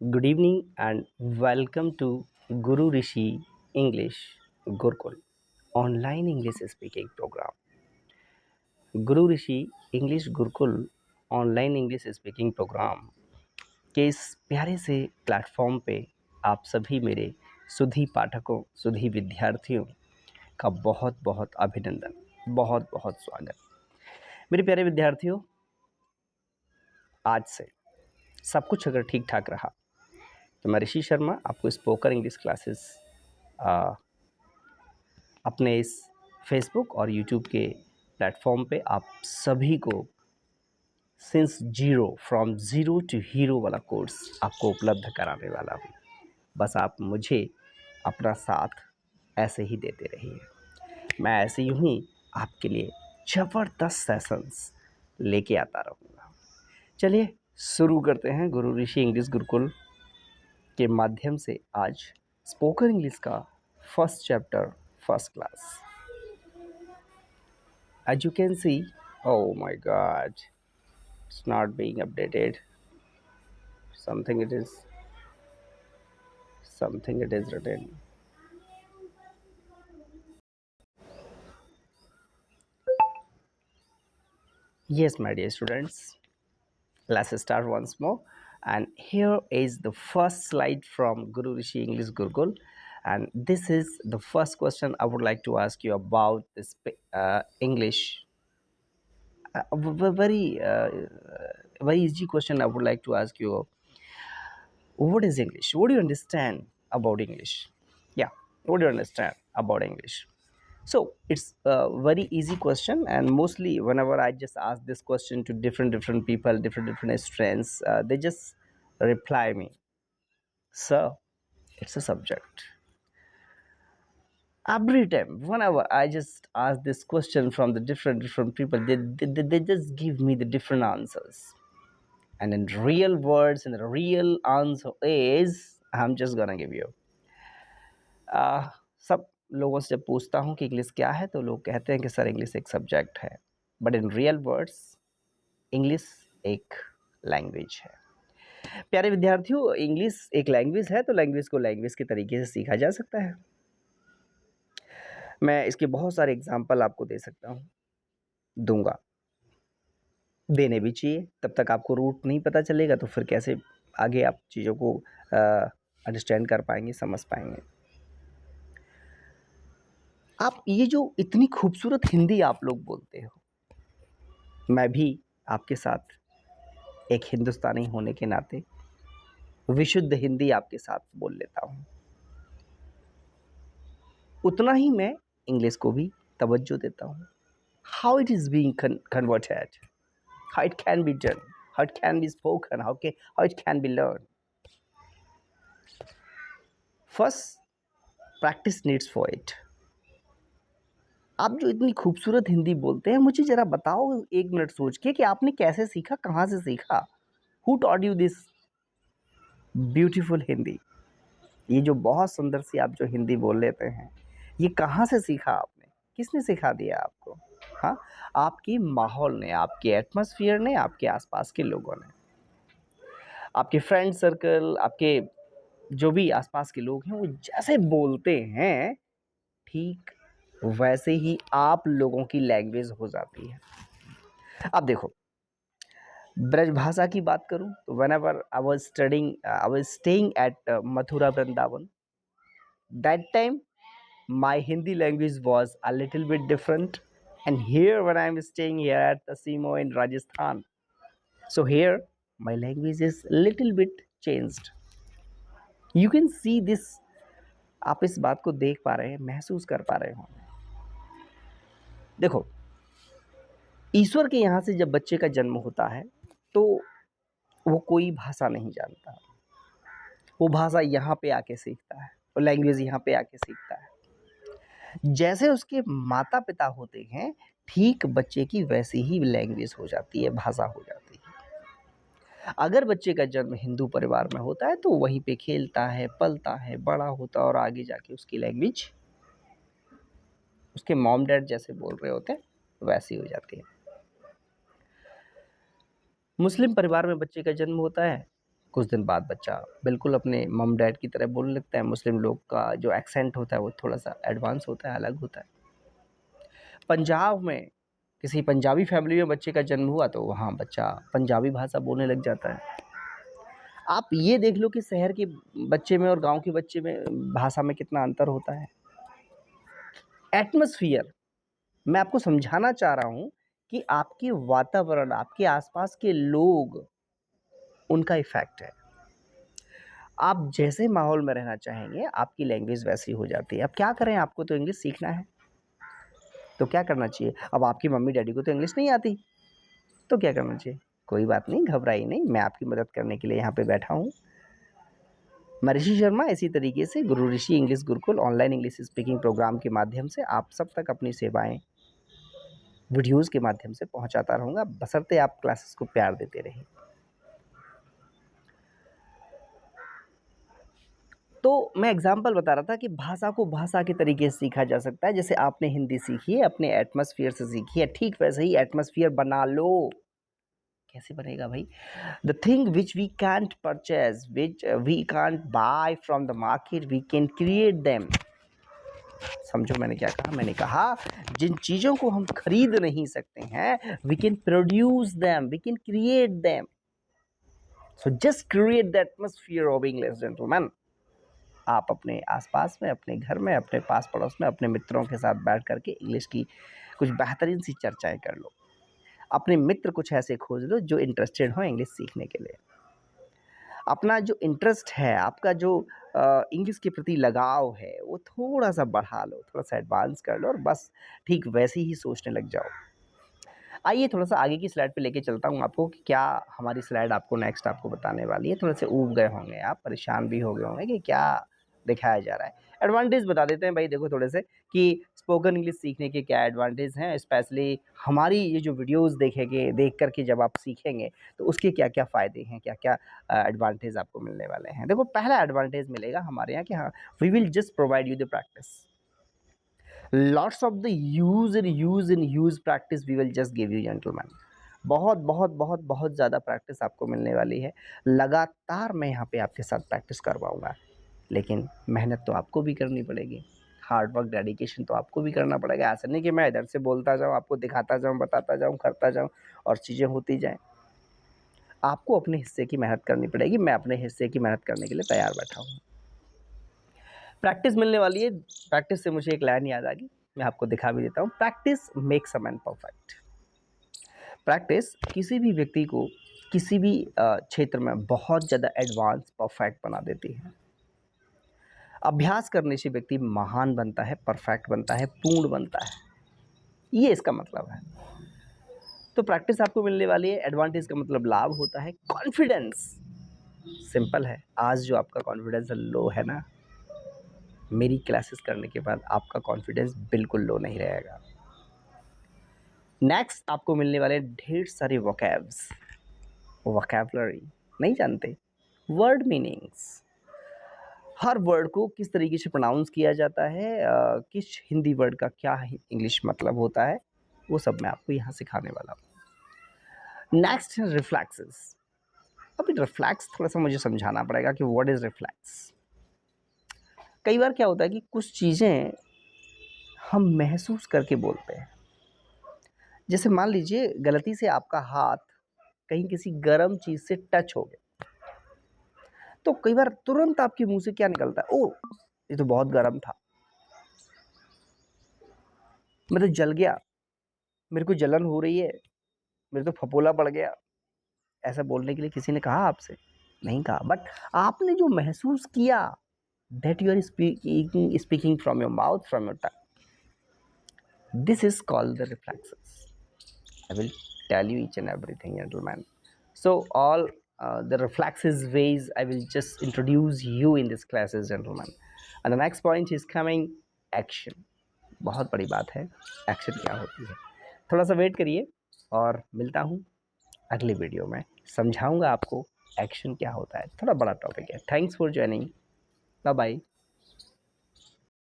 Good evening and welcome to Guru Rishi English Gurukul online English speaking program. Guru Rishi English Gurukul online English speaking program के इस प्यारे से platform पे आप सभी मेरे सुधी पाठकों, सुधी विद्यार्थियों का बहुत बहुत अभिनंदन, बहुत बहुत स्वागत। मेरे प्यारे विद्यार्थियों, आज से सब कुछ अगर ठीक ठाक रहा तो मैं ऋषि शर्मा आपको स्पोकन इंग्लिश क्लासेस अपने इस फेसबुक और यूट्यूब के प्लेटफॉर्म पे आप सभी को फ्रॉम ज़ीरो टू हीरो वाला कोर्स आपको उपलब्ध कराने वाला हूँ। बस आप मुझे अपना साथ ऐसे ही देते रहिए। मैं ऐसे यूँ ही आपके लिए ज़बरदस्त सेशंस लेके आता रहूँगा। चलिए शुरू करते हैं गुरु ऋषि इंग्लिश गुरुकुल के माध्यम से आज स्पोकन इंग्लिश का first chapter, first class. As you can see, oh my god, it's not being updated. Something it is written. Yes, my dear students, let's start once more. And here is the first slide from Guru Rishi English Gurukul. And this is the first question I would like to ask you about this English. Very easy question I would like to ask you. What is English? What do you understand about English? Yeah, what do you understand about English? So it's a very easy question, and mostly whenever I just ask this question to different people, different strengths, they just reply me, "Sir, it's a subject." Every time, whenever I just ask this question from the different people, they just give me the different answers. And in real words, and the real answer is, I'm just gonna give you. सब लोगों से जब पूछता हूँ कि English क्या है तो लोग कहते हैं कि सर इंग्लिश एक सब्जेक्ट है, but in real words English एक लैंग्वेज है। प्यारे विद्यार्थियों, इंग्लिश एक लैंग्वेज है तो लैंग्वेज को लैंग्वेज के तरीके से सीखा जा सकता है। मैं इसके बहुत सारे एग्जाम्पल आपको दे सकता हूँ, दूंगा, देने भी चाहिए। तब तक आपको रूट नहीं पता चलेगा तो फिर कैसे आगे आप चीज़ों को अंडरस्टैंड कर पाएंगे, समझ पाएंगे। आप ये जो इतनी खूबसूरत हिंदी आप लोग बोलते हो, मैं भी आपके साथ एक हिंदुस्तानी होने के नाते विशुद्ध हिंदी आपके साथ बोल लेता हूँ। उतना ही मैं इंग्लिश को भी तवज्जो देता हूँ। How it is being converted, how it can be done, how it can be spoken, how it can be learn. First, practice needs for it. आप जो इतनी खूबसूरत हिंदी बोलते हैं, मुझे ज़रा बताओ 1 मिनट सोच के कि आपने कैसे सीखा, कहाँ से सीखा? Who taught you this beautiful Hindi? ये जो बहुत सुंदर सी आप जो हिंदी बोल लेते हैं, ये कहाँ से सीखा आपने? किसने सिखा दिया आपको? हाँ, आपकी माहौल ने, आपके एटमॉस्फेयर ने, आपके आसपास के लोगों ने, आपके फ्रेंड सर्कल, आपके जो भी आसपास के लोग हैं, वो जैसे बोलते हैं, ठीक वैसे ही आप लोगों की लैंग्वेज हो जाती है। अब देखो, ब्रजभाषा की बात करूँ तो whenever I was staying at Mathura Vrindavan, that time my Hindi language was a little bit different, and here when I'm staying here at Tasimo in Rajasthan, so here my language is little bit changed. You can see this. आप इस बात को देख पा रहे हैं, महसूस कर पा रहे हो। देखो, ईश्वर के यहाँ से जब बच्चे का जन्म होता है तो वो कोई भाषा नहीं जानता, वो भाषा यहाँ पे आके सीखता है, वो लैंग्वेज यहाँ पे आके सीखता है। जैसे उसके माता पिता होते हैं, ठीक बच्चे की वैसी ही लैंग्वेज हो जाती है, भाषा हो जाती है। अगर बच्चे का जन्म हिंदू परिवार में होता है तो वहीं पे खेलता है, पलता है, बड़ा होता है और आगे जाके उसकी लैंग्वेज उसके मॉम डैड जैसे बोल रहे होते हैं वैसी हो जाती है। मुस्लिम परिवार में बच्चे का जन्म होता है कुछ दिन बाद बच्चा बिल्कुल अपने मम डैड की तरह बोलने लगता है। मुस्लिम लोग का जो एक्सेंट होता है वो थोड़ा-सा एडवांस होता है, अलग होता है। पंजाब में किसी पंजाबी फैमिली में बच्चे का जन्म हुआ तो वहाँ बच्चा पंजाबी भाषा बोलने लग जाता है। आप ये देख लो कि शहर के बच्चे में और गाँव के बच्चे में भाषा में कितना अंतर होता है। एटमॉस्फियर, मैं आपको समझाना चाह रहा हूँ कि आपके वातावरण, आपके आस-पास के लोग, उनका इफ़ेक्ट है। आप जैसे माहौल में रहना चाहेंगे, आपकी लैंग्वेज वैसी हो जाती है। अब क्या करें, आपको तो इंग्लिश सीखना है, तो क्या करना चाहिए? अब आपकी मम्मी-डैडी को तो इंग्लिश नहीं आती, तो क्या करना चाहिए? कोई बात नहीं, घबराइए नहीं, मैं आपकी मदद करने के लिए यहाँ पे बैठा हूँ। मैं ऋषि शर्मा इसी तरीके से Guru Rishi English Gurukul online English speaking program के माध्यम से आप सब तक अपनी सेवाएँ वीडियोज़ के माध्यम से पहुँचाता रहूँगा, बशर्ते आप क्लासेस को प्यार देते रहें। तो मैं एग्ज़ाम्पल बता रहा था कि भाषा को भाषा के तरीके से सीखा जा सकता है। जैसे आपने हिंदी सीखी है, अपने एटमॉस्फियर से सीखी है, ठीक वैसे ही एटमॉस्फियर बना लो। कैसे बनेगा भाई? The thing which we can't purchase, which we can't buy from the market, we can create them. समझो मैंने क्या कहा? मैंने कहा जिन चीज़ों को हम खरीद नहीं सकते हैं, we can produce them, we can create them. So just create the atmosphere of English gentleman. आप अपने आस-पास में, अपने घर में, अपने पास-पड़ोस में, अपने मित्रों के साथ बैठ कर के इंग्लिश की कुछ बेहतरीन सी चर्चाएँ कर लो। अपने मित्र कुछ ऐसे खोज लो जो इंटरेस्टेड हों इंग्लिश सीखने के लिए। अपना जो इंटरेस्ट है, आपका जो इंग्लिश के प्रति लगाव है, वो थोड़ा-सा बढ़ा लो, थोड़ा-सा एडवांस कर लो और बस ठीक वैसे ही सोचने लग जाओ। आइए थोड़ा-सा आगे की स्लाइड पे लेके चलता हूँ आपको कि क्या हमारी स्लाइड आपको नेक्स्ट आपको बताने वाली है। थोड़े-से ऊब गए होंगे आप, परेशान भी हो गए होंगे कि क्या दिखाया जा रहा है। एडवांटेज बता देते हैं भाई देखो थोड़े-से कि स्पोकन इंग्लिश सीखने के क्या एडवांटेज हैं, स्पेशली हमारी ये जो वीडियोज़ देखेंगे देख कर के जब आप सीखेंगे, तो उसके क्या-क्या फ़ायदे हैं, क्या-क्या एडवांटेज आपको मिलने वाले हैं। देखो पहला एडवांटेज मिलेगा हमारे यहाँ कि हाँ, we will just provide you the practice. Lots of the use practice we will just give you gentleman. बहुत ज़्यादा प्रैक्टिस आपको मिलने वाली है। लगातार मैं यहाँ पे आपके साथ प्रैक्टिस करवाऊँगा, लेकिन मेहनत तो आपको भी करनी पड़ेगी। हार्ड वर्क, डेडिकेशन तो आपको भी करना पड़ेगा। ऐसा नहीं कि मैं इधर से बोलता जाऊँ, आपको दिखाता जाऊँ, बताता जाऊँ, करता जाऊँ और चीज़ें होती जाएँ। आपको अपने हिस्से की मेहनत करनी पड़ेगी, मैं अपने हिस्से की मेहनत करने के लिए तैयार बैठा हूँ। प्रैक्टिस मिलने वाली है, प्रैक्टिस से मुझे एक लाइन याद आ गई, मैं आपको दिखा भी देता हूँ। Practice makes a man perfect. Practice किसी भी व्यक्ति को किसी भी क्षेत्र में बहुत ज़्यादा एडवांस परफेक्ट बना देती है। अभ्यास करने से व्यक्ति महान बनता है, परफेक्ट बनता है, पूर्ण बनता है, ये इसका मतलब है। तो प्रैक्टिस आपको मिलने वाली है, एडवांटेज का मतलब लाभ होता है। कॉन्फिडेंस सिंपल है, आज जो आपका कॉन्फिडेंस लो है ना, मेरी क्लासेस करने के बाद आपका कॉन्फिडेंस बिल्कुल लो नहीं रहेगा। नेक्स्ट आपको मिलने वाले ढेर सारे वोकैब्स, वोकैबुलरी नहीं जानते, वर्ड मीनिंग्स, हर वर्ड को किस तरीके से प्रोनाउंस किया जाता है, किस हिंदी वर्ड का क्या इंग्लिश मतलब होता है, वो सब मैं आपको यहाँ सिखाने वाला हूँ। नेक्स्ट है रिफ्लेक्सेस। अभी रिफ्लेक्स थोड़ा-सा मुझे समझाना पड़ेगा कि व्हाट इज़ रिफ्लेक्स। कई बार क्या होता है कि कुछ चीज़ें हम महसूस करके बोलते हैं। जैसे मान लीजिए गलती से आपका हाथ कहीं किसी गर्म चीज़ से टच हो गया, तो कई बार तुरंत आपके मुँह से क्या निकलता है, ओह! ये तो बहुत गर्म था, मैं तो जल गया, मेरे को जलन हो रही है, मेरे तो फफोला पड़ गया। ऐसा बोलने के लिए किसी ने कहा आपसे? नहीं कहा, बट आपने जो महसूस किया, that you are speaking from your mouth, from your tongue, this is called the reflexes. I will tell you each and everything, gentlemen. So all the reflexes ways I will just introduce you in this classes, gentlemen. And the next point is coming action. बहुत बड़ी बात है, action क्या होती है। थोड़ा सा wait करिए और मिलता हूँ अगले वीडियो में, समझाऊंगा आपको एक्शन क्या होता है। थोड़ा बड़ा टॉपिक है। Thanks for joining, bye bye.